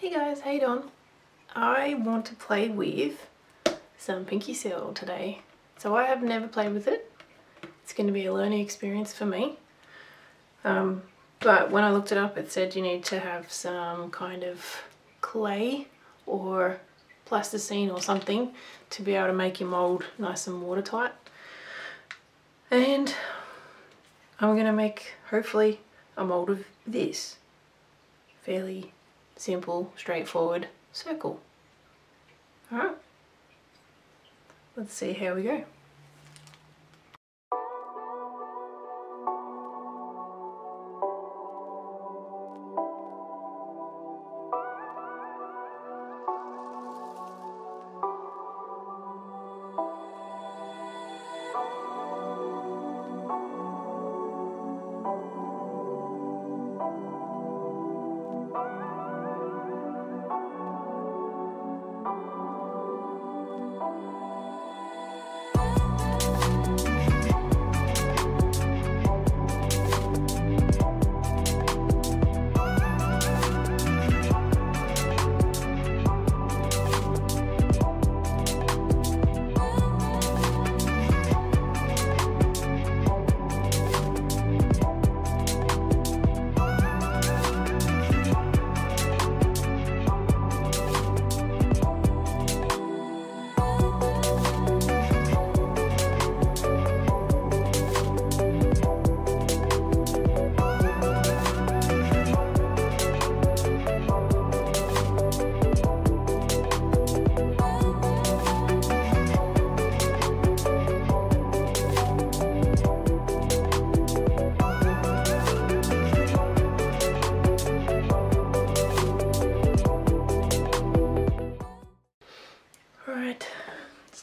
Hey guys, how you doing? I want to play with some Pinkysil today. So I have never played with it. It's going to be a learning experience for me. But when I looked it up, it said you need to have some kind of clay or plasticine or something to be able to make your mould nice and watertight. And I'm going to make, hopefully, a mould of this. Fairly simple, straightforward circle. Alright, let's see how we go.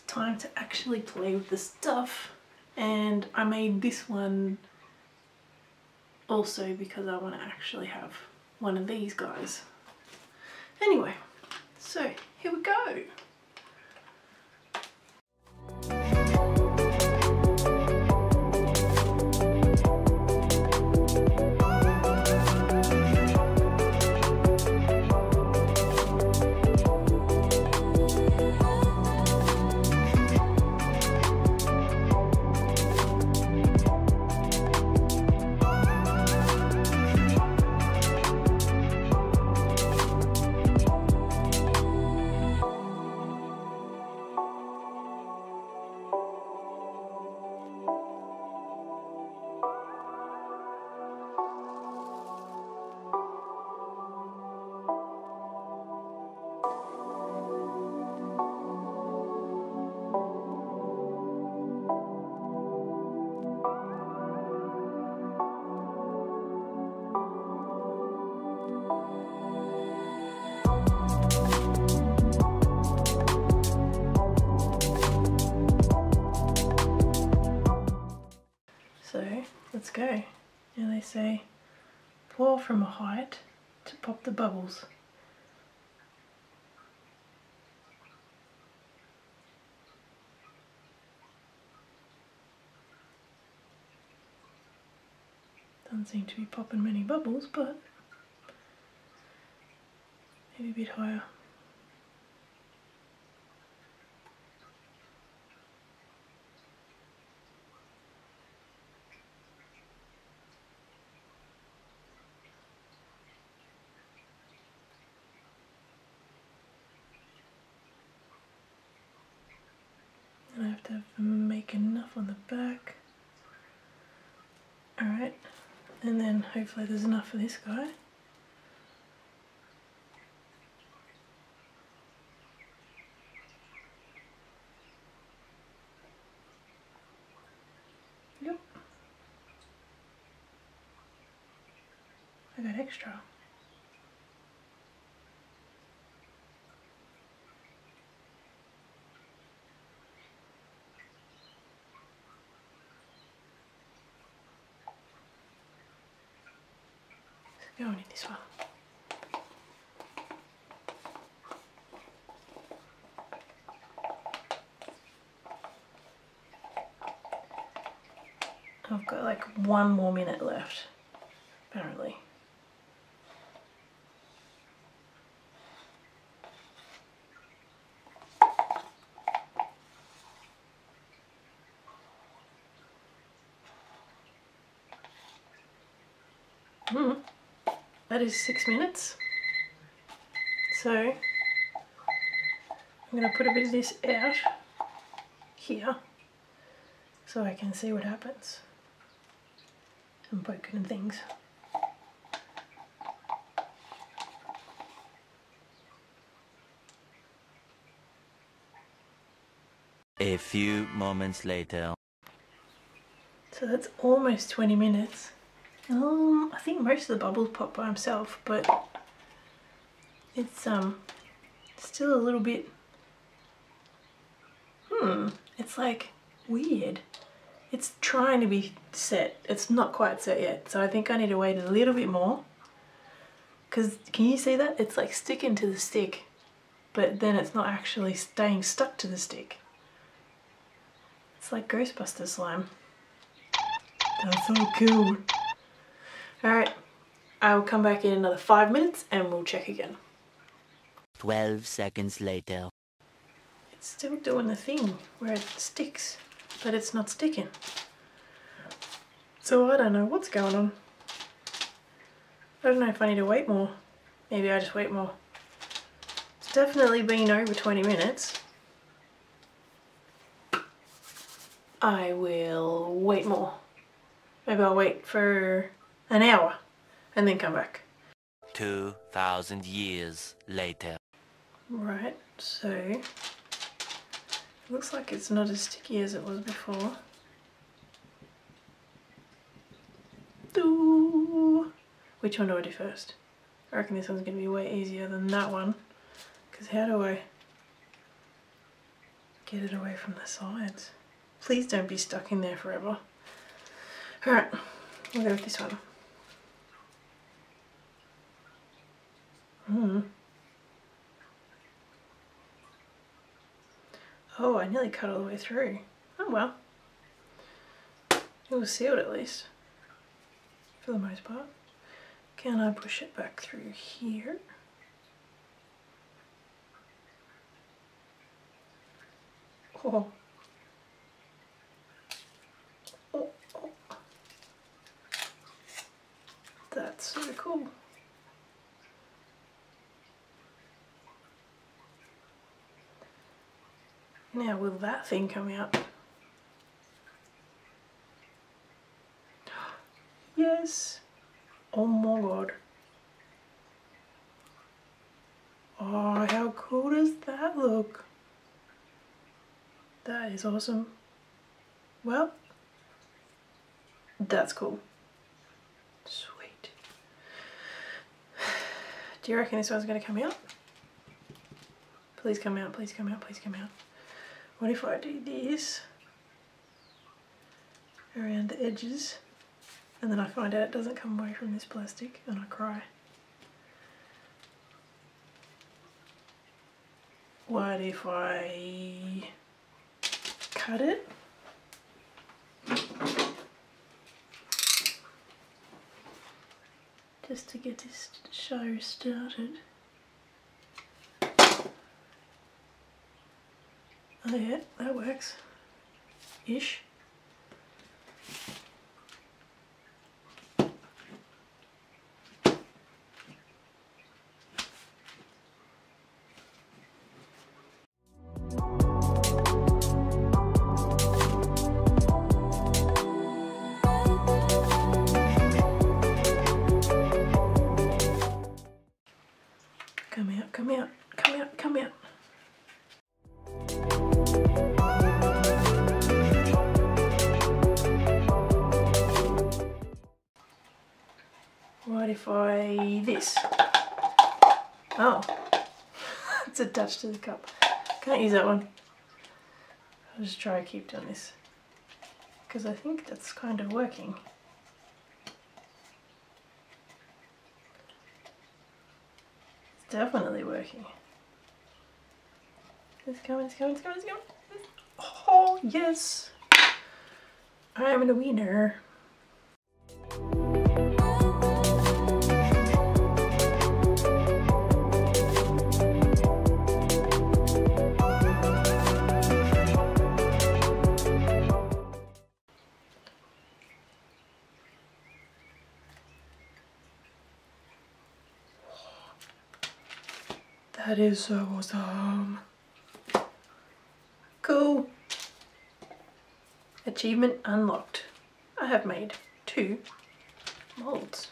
Time to actually play with the stuff, and I made this one also because I want to actually have one of these guys. Anyway, so here we go. So let's go. And they say pour from a height to pop the bubbles. Doesn't seem to be popping many bubbles, but maybe a bit higher. And I have to make enough on the back. Alright, and then hopefully there's enough for this guy. Yep. I got extra. Going in this one. I've got like 1 more minute left, apparently. That is 6 minutes. So I'm going to put a bit of this out here so I can see what happens. I'm poking and things. A few moments later. So that's almost 20 minutes. I think most of the bubbles pop by himself, but it's still a little bit, it's like weird. It's trying to be set. It's not quite set yet, so I think I need to wait a little bit more. Because can you see that? It's like sticking to the stick, but then it's not actually staying stuck to the stick. It's like Ghostbuster slime. That's so cool. Alright, I'll come back in another 5 minutes and we'll check again. 12 seconds later. It's still doing the thing where it sticks, but it's not sticking. So I don't know what's going on. I don't know if I need to wait more. Maybe I just wait more. It's definitely been over 20 minutes. I will wait more. Maybe I'll wait for an hour and then come back. 2,000 years later. Right, so it looks like it's not as sticky as it was before. Ooh. Which one do I do first? I reckon this one's going to be way easier than that one. Because how do I get it away from the sides? Please don't be stuck in there forever. Alright, we'll go with this one. Oh, I nearly cut all the way through. Oh well. It was sealed at least. For the most part. Can I push it back through here? Oh. Oh, oh. That's so cool. Now will that thing come out? Yes! Oh my god. Oh, how cool does that look? That is awesome. Well, that's cool. Sweet. Do you reckon this one's going to come out? Please come out, please come out, please come out. What if I do this around the edges and then I find out it doesn't come away from this plastic and I cry? What if I cut it? Just to get this show started. Oh yeah, that works. Ish. Come out, come out, come out, come out. What if I this? Oh, it's attached to the cup. Can't use that one. I'll just try to keep doing this because I think that's kind of working. It's definitely working. It's coming, it's coming, it's coming, it's coming. Oh, yes! I'm a winner. That is so awesome. Cool. Achievement unlocked. I have made 2 molds.